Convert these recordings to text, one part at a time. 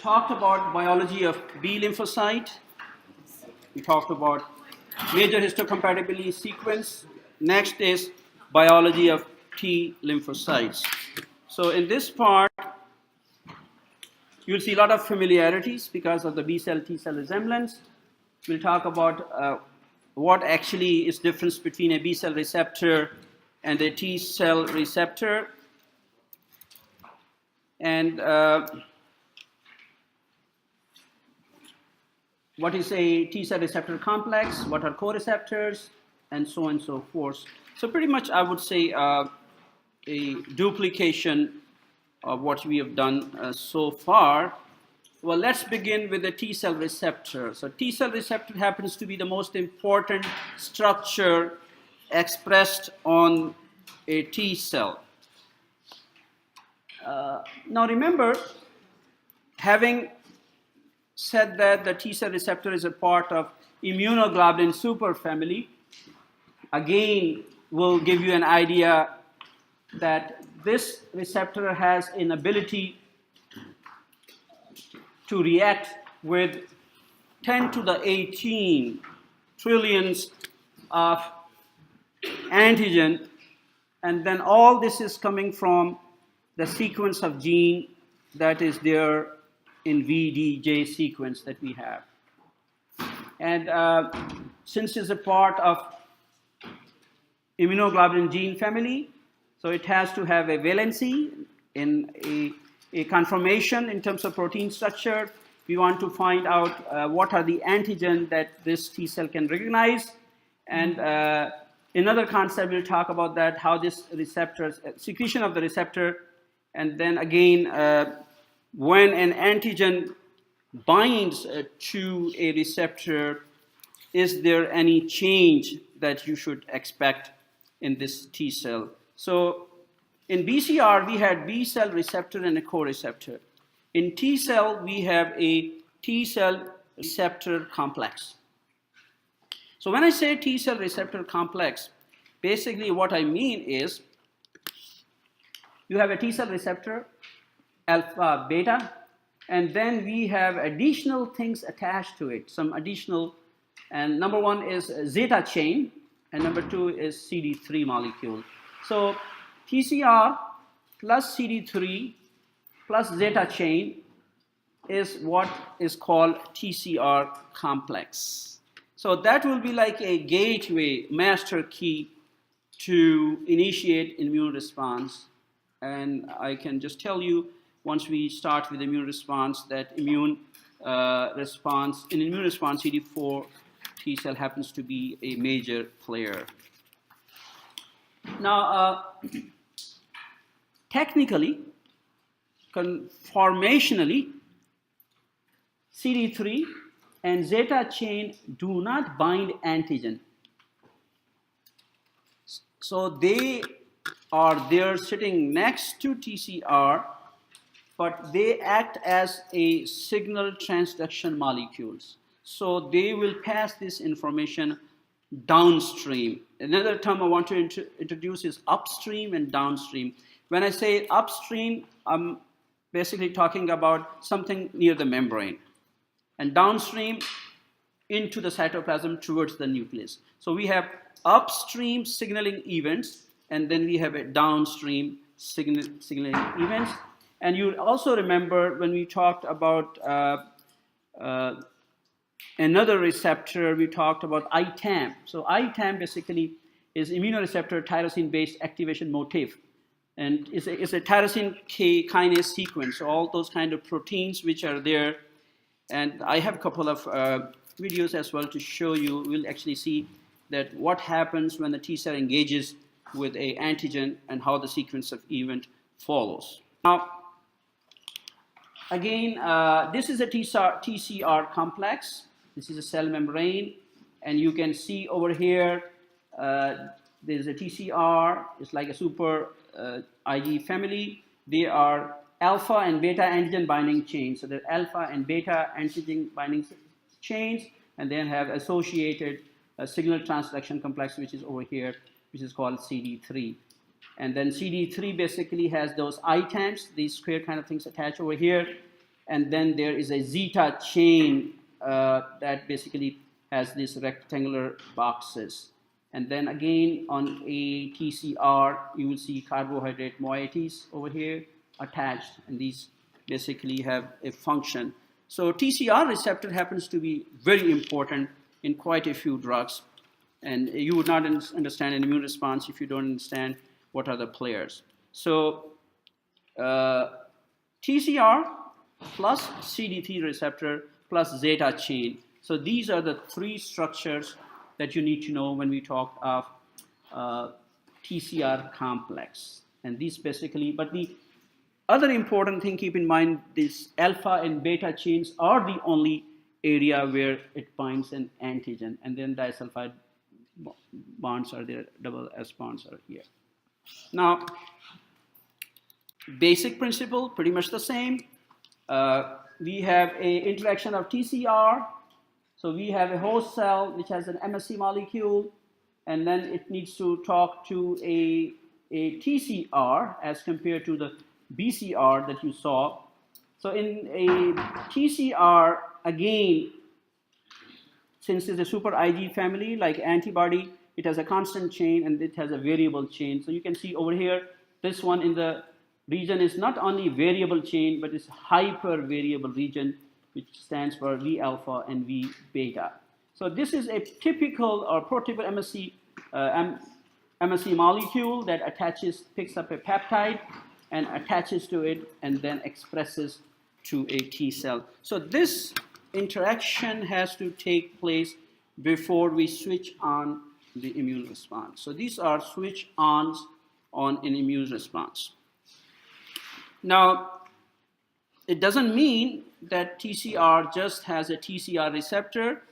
talked about biology of B lymphocyte. We talked about major histocompatibility sequence. Next is biology of T lymphocytes. So in this part, you'll see a lot of familiarities because of the B cell T cell resemblance. We'll talk about what actually is difference between a B cell receptor and a T cell receptor. And what is a T cell receptor complex, what are coreceptors, and so on and so forth. So pretty much I would say a duplication of what we have done so far. Well, let's begin with the T cell receptor. So T cell receptor happens to be the most important structure expressed on a T cell. Now remember, having said that the T cell receptor is a part of immunoglobulin superfamily, again will give you an idea that this receptor has an ability to react with 10 to the 18 trillions of antigen, and then all this is coming from the sequence of gene that is there in VDJ sequence that we have. And since it's a part of immunoglobulin gene family, so it has to have a valency in a conformation in terms of protein structure. We want to find out what are the antigen that this T cell can recognize. And another concept, we'll talk about that, how this receptor, secretion of the receptor, and then again, when an antigen binds to a receptor, is there any change that you should expect in this T cell? So in BCR, we had B cell receptor and a coreceptor. In T cell, we have a T cell receptor complex. So when I say T cell receptor complex, basically what I mean is you have a T cell receptor, alpha, beta, and then we have additional things attached to it, some additional, and number one is zeta chain, and number two is CD3 molecule. So TCR plus CD3 plus zeta chain is what is called TCR complex. So that will be like a gateway, master key to initiate immune response. And I can just tell you, once we start with immune response, that immune response, in immune response, CD4 T cell happens to be a major player. Now, technically, conformationally, CD3 and zeta chain do not bind antigen. So they are there sitting next to TCR, but they act as a signal transduction molecules. So they will pass this information downstream. Another term I want to introduce is upstream and downstream. When I say upstream, I'm basically talking about something near the membrane, and downstream into the cytoplasm towards the nucleus. So we have upstream signaling events, and then we have a downstream signaling events. And you also remember when we talked about another receptor, we talked about ITAM. So ITAM basically is immunoreceptor tyrosine-based activation motif. And it's a tyrosine kinase sequence, so all those kind of proteins which are there. And I have a couple of videos as well to show you. We'll actually see that what happens when the T cell engages with a antigen and how the sequence of event follows. Now, again, this is a TCR complex. This is a cell membrane, and you can see over here there's a TCR. It's like a super IG family. They are alpha and beta antigen binding chains. So they're alpha and beta antigen binding chains, and then have associated signal transduction complex, which is over here, which is called CD3. And then CD3 basically has those ITAMs, these square kind of things attached over here. and then there is a zeta chain that basically has these rectangular boxes. And then again on a TCR, you will see carbohydrate moieties over here attached, and these basically have a function. So TCR receptor happens to be very important in quite a few drugs, and you would not understand an immune response if you don't understand what are the players. So TCR plus CD3 receptor plus zeta chain. So these are the three structures that you need to know when we talk of TCR complex. And these basically, but the other important thing, keep in mind, these alpha and beta chains are the only area where it binds an antigen, and then disulfide bonds are there, double S bonds are here. Now, basic principle, pretty much the same. We have a interaction of TCR. So we have a host cell which has an MSC molecule, and then it needs to talk to a TCR as compared to the BCR that you saw. So in a TCR, again, since it's a super Ig family like antibody, it has a constant chain and it has a variable chain. So you can see over here, this one in the region is not only variable chain, but it's hyper variable region, which stands for V alpha and V beta. So this is a typical or prototypical MSC molecule that attaches, picks up a peptide and attaches to it and then expresses to a T cell. So this interaction has to take place before we switch on the immune response. So these are switch ons on an immune response. Now, it doesn't mean that TCR just has a TCR receptor.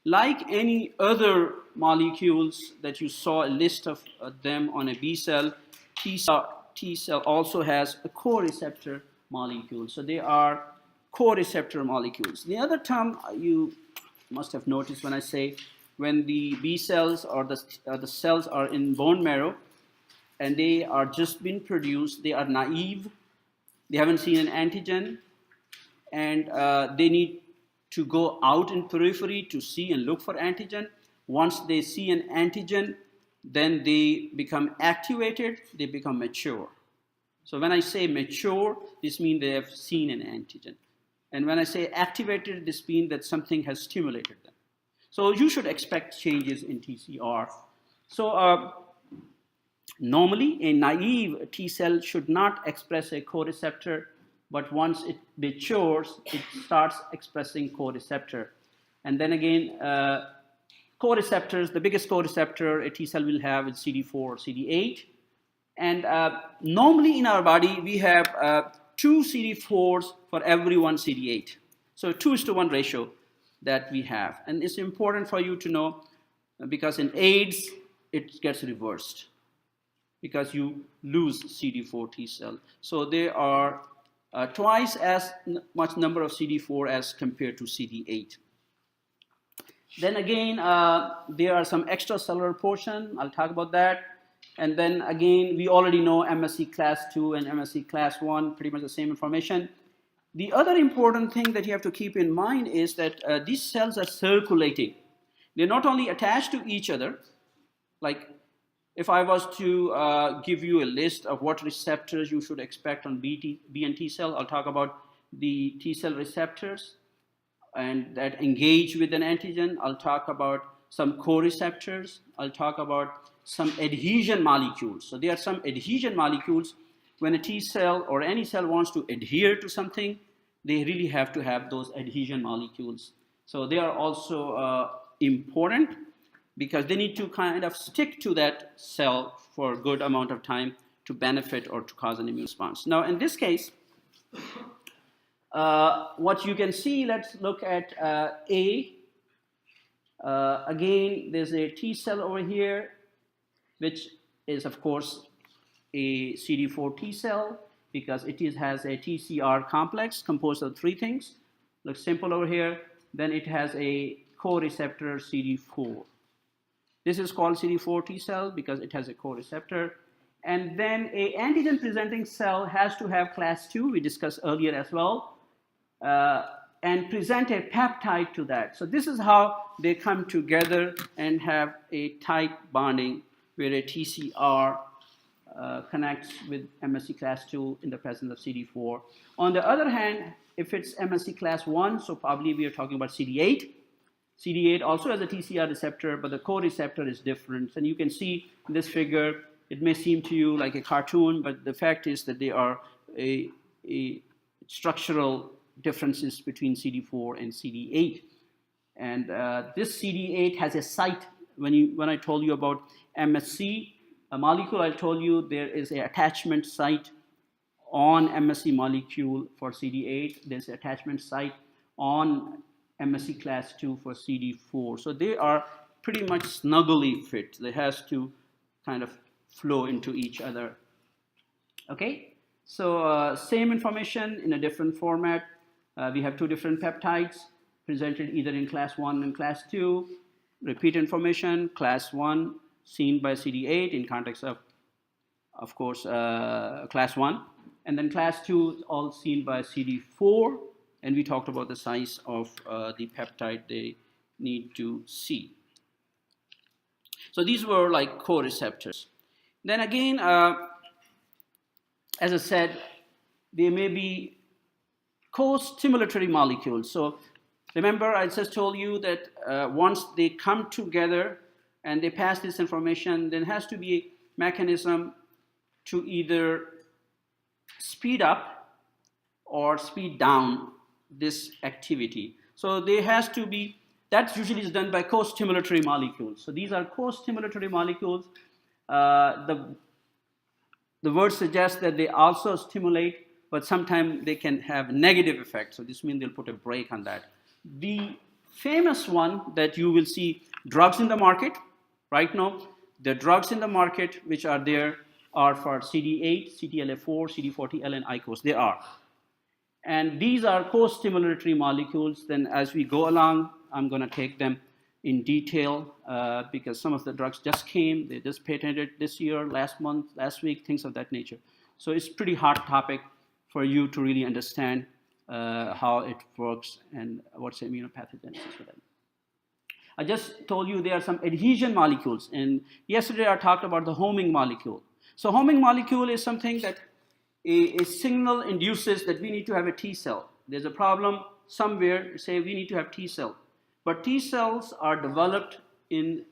Like any other molecules that you saw a list of them on a B cell, T cell also has a coreceptor molecule. So they are coreceptor molecules. The other term you must have noticed when I say when the B cells or the cells are in bone marrow and they are just being produced, they are naive, they haven't seen an antigen, and they need to go out in periphery to see and look for antigen. Once they see an antigen, then they become activated, they become mature. So when I say mature, this means they have seen an antigen. And when I say activated, this means that something has stimulated them. So you should expect changes in TCR. So normally a naive T cell should not express a coreceptor, but once it matures, it starts expressing coreceptor. And then again, coreceptors, the biggest coreceptor a T cell will have is CD4 or CD8. And normally in our body, we have 2 CD4s for every 1 CD8. So 2:1 ratio that we have. And it's important for you to know because in AIDS, it gets reversed because you lose CD4 T cell. So there are twice as much number of CD4 as compared to CD8. Then again, there are some extracellular portion. I'll talk about that. And then again, we already know MSC class 2 and MSC class 1, pretty much the same information. The other important thing that you have to keep in mind is that these cells are circulating. They're not only attached to each other, like if I was to give you a list of what receptors you should expect on B and T cell, I'll talk about the T cell receptors and that engage with an antigen. I'll talk about some coreceptors. I'll talk about some adhesion molecules. So there are some adhesion molecules. When a T cell or any cell wants to adhere to something, they really have to have those adhesion molecules. So they are also important because they need to kind of stick to that cell for a good amount of time to benefit or to cause an immune response. Now, in this case, what you can see, let's look at A. Again, there's a T cell over here, which is, of course, a CD4 T cell because it has a TCR complex composed of 3 things. Looks simple over here. Then it has a coreceptor CD4. This is called CD4 T cell because it has a coreceptor. And then a antigen presenting cell has to have class 2, we discussed earlier as well. and present a peptide to that. So this is how they come together and have a tight bonding where a TCR connects with MSC class 2 in the presence of CD4. On the other hand, if it's MSC class 1, so probably we are talking about CD8. CD8 also has a TCR receptor, but the co-receptor is different. And you can see in this figure, it may seem to you like a cartoon, but the fact is that they are a structural differences between CD4 and CD8. And this CD8 has a site. When I told you about MSC, a molecule, I told you there is an attachment site on MSC molecule for CD8. There's an attachment site on MSC class 2 for CD4. So they are pretty much snugly fit. They has to kind of flow into each other. Okay, so same information in a different format. We have two different peptides presented either in class 1 and class 2. Repeat information, class 1 seen by CD8 in context of course, class 1. And then class 2 all seen by CD4. And we talked about the size of the peptide they need to see. So these were like co-receptors. Then again, as I said, there may be co-stimulatory molecules. So remember, I just told you that once they come together and they pass this information, there has to be a mechanism to either speed up or speed down this activity. So there has to be, that usually is done by co-stimulatory molecules. So these are co-stimulatory molecules. The word suggests that they also stimulate, but sometimes they can have negative effects. So this means they'll put a brake on that. The famous one that you will see drugs in the market right now, the drugs in the market which are there are for CD8, CTLA4, CD40L, and ICOS. They are. And these are co-stimulatory molecules. Then as we go along, I'm going to take them in detail because some of the drugs just came. They just patented this year, last month, last week, things of that nature. So it's pretty hot topic for you to really understand how it works and what's immunopathogenesis for them. I just told you there are some adhesion molecules. And yesterday I talked about the homing molecule. So homing molecule is something that a signal induces that we need to have a T cell. There's a problem somewhere, say we need to have T cell. But T cells are developed in,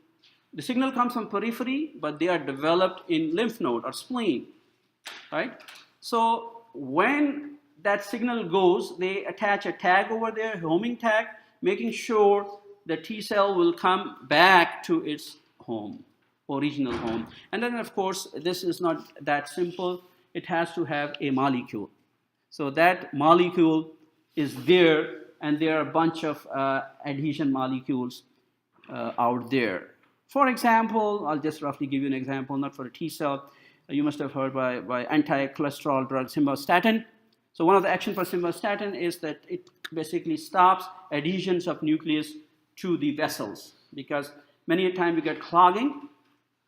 the signal comes from periphery, but they are developed in lymph node or spleen, right? So when that signal goes, they attach a tag over there, homing tag, making sure the T cell will come back to its home, original home. And then of course, this is not that simple. It has to have a molecule. So that molecule is there, and there are a bunch of adhesion molecules out there. For example, I'll just roughly give you an example, not for a T cell. You must have heard by anti-cholesterol drug simvastatin. So one of the actions for simvastatin is that it basically stops adhesions of nucleus to the vessels, because many a time we get clogging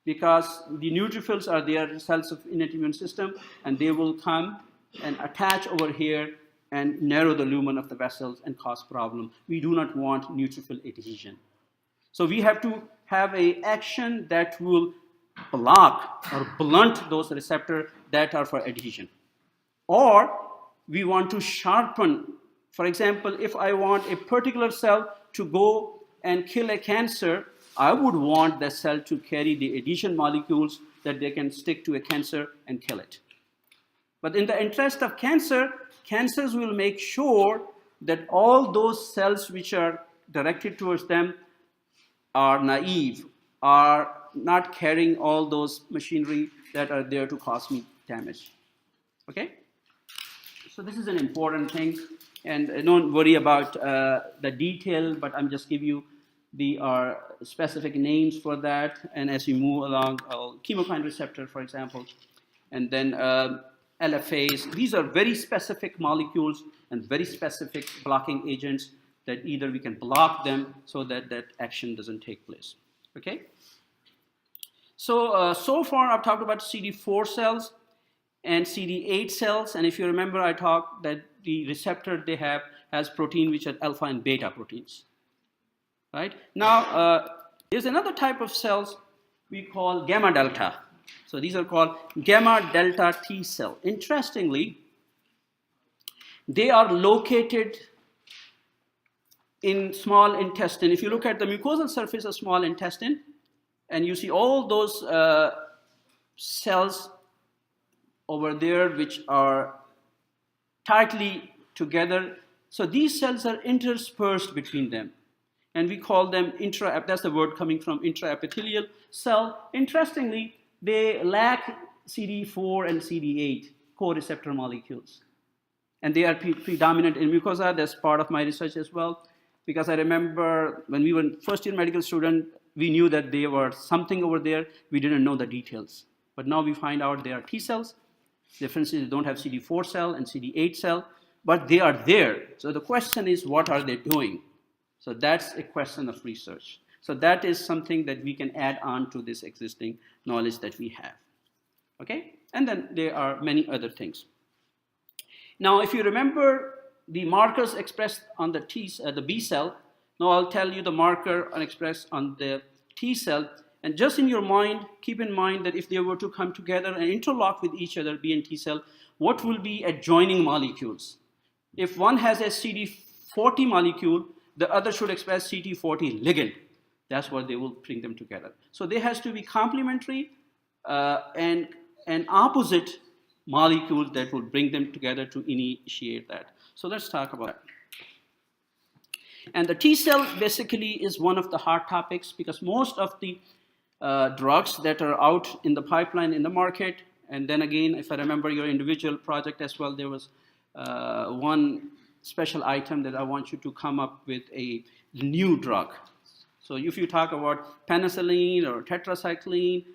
because the neutrophils are there, cells of innate immune system, and they will come and attach over here and narrow the lumen of the vessels and cause problem. We do not want neutrophil adhesion. So we have to have an action that will block or blunt those receptors that are for adhesion. Or we want to sharpen. For example, if I want a particular cell to go and kill a cancer, I would want the cell to carry the adhesion molecules that they can stick to a cancer and kill it. But in the interest of cancers will make sure that all those cells which are directed towards them are naive, are not carrying all those machinery that are there to cause me damage. Okay? So this is an important thing, and don't worry about the detail, but I'm just give you the specific names for that. And as we move along, chemokine receptor, for example, and then LFAs. These are very specific molecules and very specific blocking agents that either we can block them so that that action doesn't take place. Okay. So so far I've talked about CD4 cells and CD8 cells, and if you remember, I talked that the receptor they have has protein which are alpha and beta proteins. Right? Now, there's another type of cells we call gamma delta. So these are called gamma delta T cell. Interestingly, they are located in small intestine. If you look at the mucosal surface of small intestine, and you see all those cells over there which are tightly together. So these cells are interspersed between them. And we call them that's the word coming from intraepithelial cell. Interestingly, they lack CD4 and CD8 co-receptor molecules. And they are predominant in mucosa. That's part of my research as well. Because I remember when we were first year medical student, we knew that they were something over there. We didn't know the details. But now we find out they are T cells. The difference is they don't have CD4 cell and CD8 cell, but they are there. So the question is, what are they doing? So that's a question of research. So that is something that we can add on to this existing knowledge that we have. Okay? And then there are many other things. Now, if you remember the markers expressed on the B cell, now I'll tell you the marker expressed on the T cell. And just in your mind, keep in mind that if they were to come together and interlock with each other, B and T cell, what will be adjoining molecules? If one has a CD40 molecule, the other should express CD40 ligand. That's what they will bring them together. So there has to be complementary and an opposite molecule that will bring them together to initiate that. So let's talk about that. And the T cell basically is one of the hot topics because most of the drugs that are out in the pipeline in the market, and then again, if I remember your individual project as well, there was one special item that I want you to come up with a new drug. So if you talk about penicillin or tetracycline,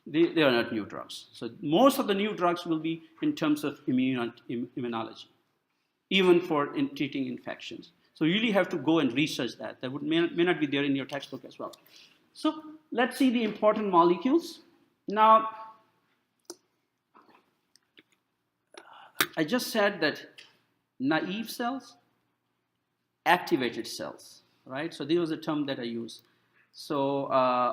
they are not new drugs. So most of the new drugs will be in terms of immunology, even for treating infections. So you really have to go and research that. That may not be there in your textbook as well. So let's see the important molecules. Now, I just said that naive cells, activated cells, right? So this was a term that I use. So,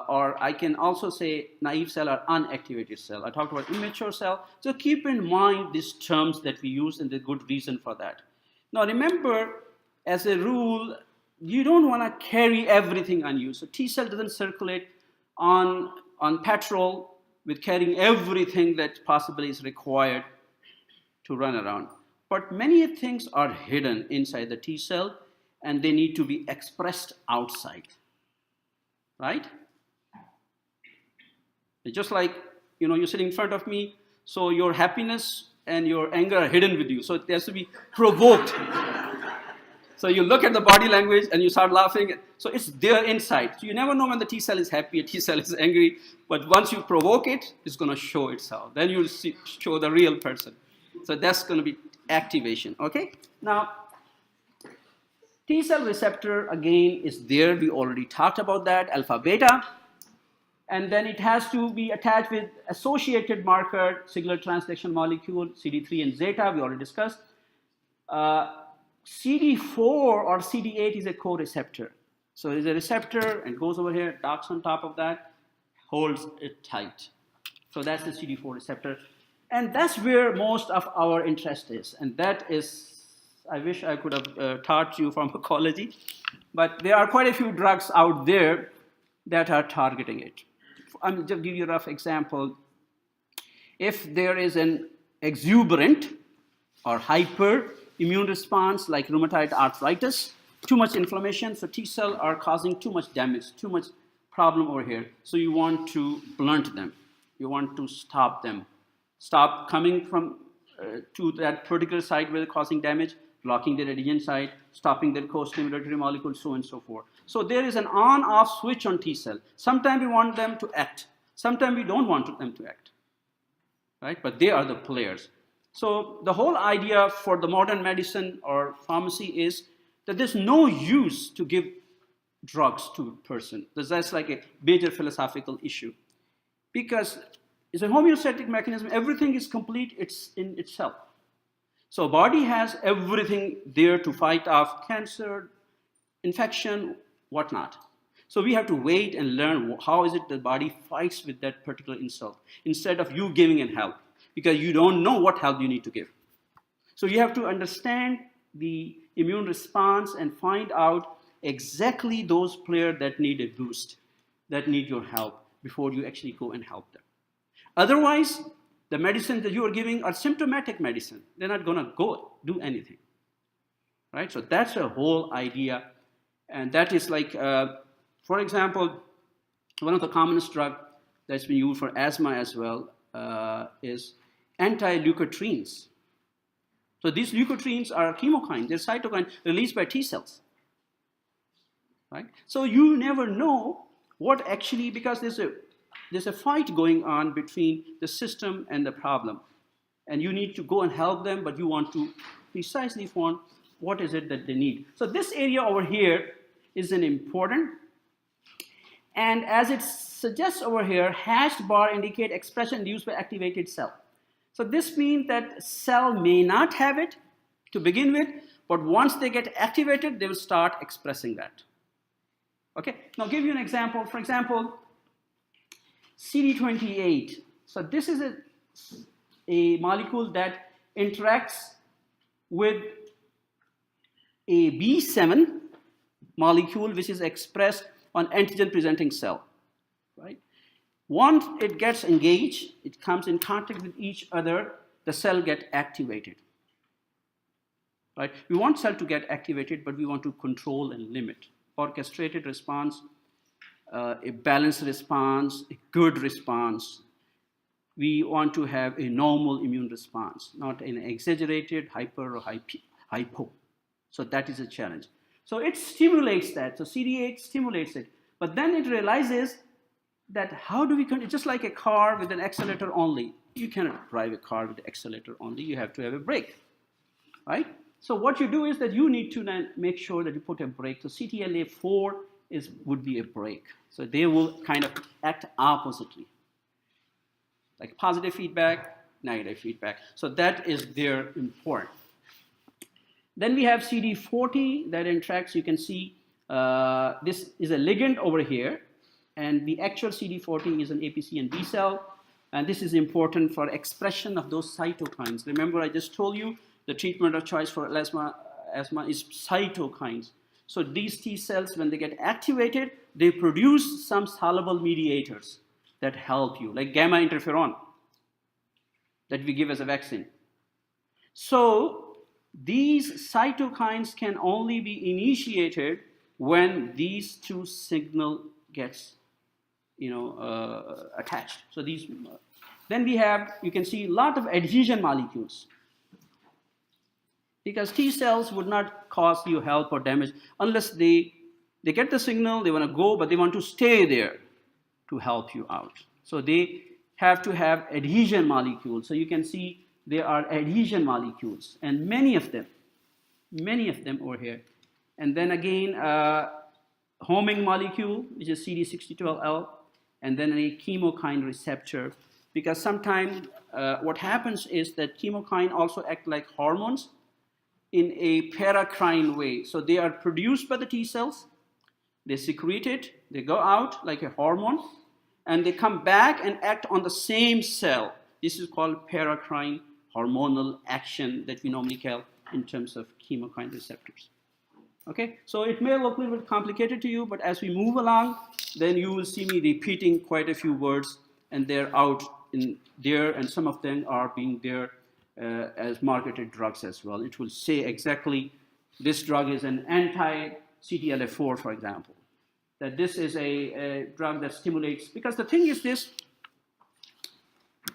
or I can also say naive cell or unactivated cell. I talked about immature cell. So keep in mind these terms that we use and the good reason for that. Now remember, as a rule, you don't want to carry everything on you. So T cell doesn't circulate on patrol with carrying everything that possibly is required to run around. But many things are hidden inside the T cell and they need to be expressed outside, right? It's just like, you're sitting in front of me, so your happiness and your anger are hidden with you. So it has to be provoked. So you look at the body language and you start laughing. So it's there inside. So you never know when the T cell is happy, a T cell is angry. But once you provoke it, it's going to show itself. Then you'll show the real person. So that's going to be activation. Okay? Now, T cell receptor, again, is there. We already talked about that, alpha, beta. And then it has to be attached with associated marker, singular transduction molecule, CD3 and zeta, we already discussed. CD4 or CD8 is a co-receptor. So it's a receptor and goes over here, docks on top of that, holds it tight. So that's the CD4 receptor. And that's where most of our interest is. And that is, I wish I could have taught you pharmacology, but there are quite a few drugs out there that are targeting it. I'll just give you a rough example. If there is an exuberant or hyper immune response like rheumatoid arthritis, too much inflammation, so T cells are causing too much damage, too much problem over here. So you want to blunt them. You want to stop them. Stop coming from to that particular site where they're causing damage, blocking the antigen site, stopping their co-stimulatory molecules, so on and so forth. So there is an on-off switch on T cell. Sometimes we want them to act. Sometimes we don't want them to act, right? But they are the players. So the whole idea for the modern medicine or pharmacy is that there's no use to give drugs to a person. That's like a major philosophical issue. Because it's a homeostatic mechanism. Everything is complete in itself. So body has everything there to fight off cancer, infection, whatnot. So we have to wait and learn how is it the body fights with that particular insult instead of you giving it help, because you don't know what help you need to give. So you have to understand the immune response and find out exactly those players that need a boost, that need your help before you actually go and help them. Otherwise, the medicines that you are giving are symptomatic medicine. They're not going to go do anything, right? So that's a whole idea, and that is like, for example, one of the commonest drugs that's been used for asthma as well is anti-leukotrienes. So these leukotrienes are chemokines, they're cytokines released by T cells, right? So you never know what actually, because there's a fight going on between the system and the problem, and you need to go and help them, but you want to precisely find what is it that they need. So this area over here is an important, and as it suggests over here, hashed bar indicate expression induced by activated cell. So this means that cell may not have it to begin with, but once they get activated, they will start expressing that. Okay, now I'll give you an example. For example, CD28. So this is a molecule that interacts with a B7 molecule which is expressed on antigen presenting cell, right? Once it gets engaged, it comes in contact with each other, the cell gets activated, right? We want cell to get activated, but we want to control and limit. Orchestrated response, a balanced response, a good response. We want to have a normal immune response, not an exaggerated hyper or hypo. So that is a challenge. So it stimulates that. So CD8 stimulates it. But then it realizes that how do we, it's just like a car with an accelerator only. You cannot drive a car with the accelerator only. You have to have a brake, right? So what you do is that you need to then make sure that you put a brake. So CTLA4 would be a brake. So they will kind of act oppositely, like positive feedback, negative feedback. So that is very important. Then we have CD40 that interacts. You can see this is a ligand over here, and the actual CD40 is an APC and B cell, and this is important for expression of those cytokines. Remember, I just told you the treatment of choice for asthma is cytokines. So these T cells, when they get activated, they produce some soluble mediators that help you, like gamma interferon that we give as a vaccine. So these cytokines can only be initiated when these two signal gets attached. So these, then we have, you can see a lot of adhesion molecules, because T cells would not cause you help or damage unless they get the signal, they want to go, but they want to stay there to help you out. So they have to have adhesion molecules. So you can see there are adhesion molecules, and many of them over here. And then again, homing molecule, which is CD62L, and then a chemokine receptor, because sometimes what happens is that chemokine also act like hormones in a paracrine way. So they are produced by the T cells, they secrete it, they go out like a hormone, and they come back and act on the same cell. This is called paracrine hormonal action that we normally call in terms of chemokine receptors. Okay, so it may look a little bit complicated to you, but as we move along, then you will see me repeating quite a few words, and they're out in there, and some of them are being there as marketed drugs as well. It will say exactly this drug is an anti-CTLA4, for example, that this is a drug that stimulates, because the thing is this,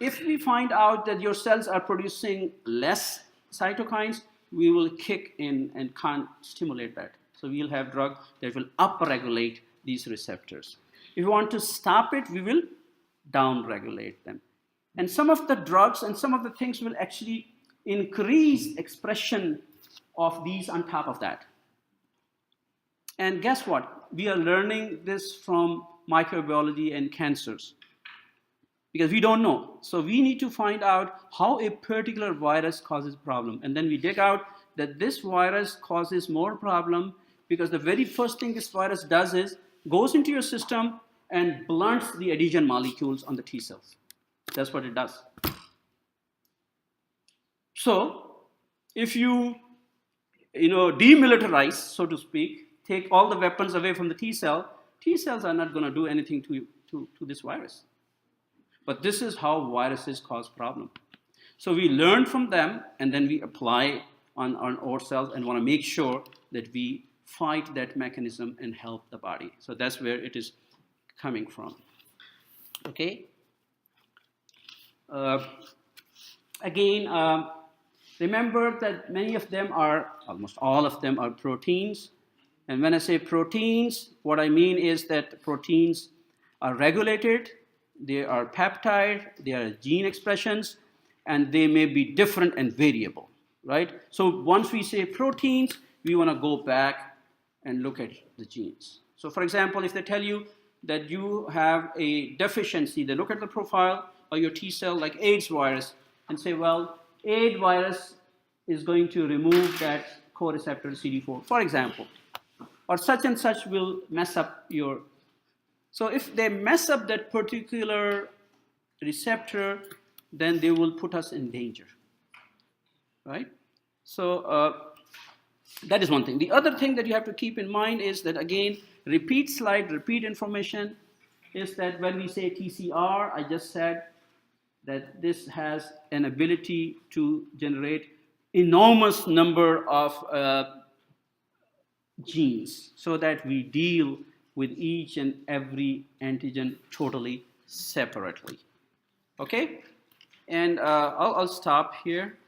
if we find out that your cells are producing less cytokines, we will kick in and can't stimulate that. So we'll have drug that will upregulate these receptors. If we want to stop it, we will downregulate them. And some of the drugs and some of the things will actually increase expression of these on top of that. And guess what? We are learning this from microbiology and cancers. because we don't know. So we need to find out how a particular virus causes problem. And then we dig out that this virus causes more problem because the very first thing this virus does is goes into your system and blunts the adhesion molecules on the T cells. That's what it does. So if you demilitarize, so to speak, take all the weapons away from the T cells are not going to do anything to this virus. But this is how viruses cause problem. So we learn from them, and then we apply on ourselves and want to make sure that we fight that mechanism and help the body. So that's where it is coming from. Okay. Again, remember that many of them are, almost all of them are proteins. And when I say proteins, what I mean is that proteins are regulated, they are peptide, they are gene expressions, and they may be different and variable, right? So once we say proteins, we want to go back and look at the genes. So for example, if they tell you that you have a deficiency, they look at the profile of your T cell like AIDS virus and say, well, AIDS virus is going to remove that coreceptor CD4, for example, or such and such will mess up your. So if they mess up that particular receptor, then they will put us in danger, right? So that is one thing. The other thing that you have to keep in mind is that, again, repeat slide, repeat information, is that when we say TCR, I just said that this has an ability to generate enormous number of genes so that we deal with each and every antigen totally separately. Okay? And I'll stop here.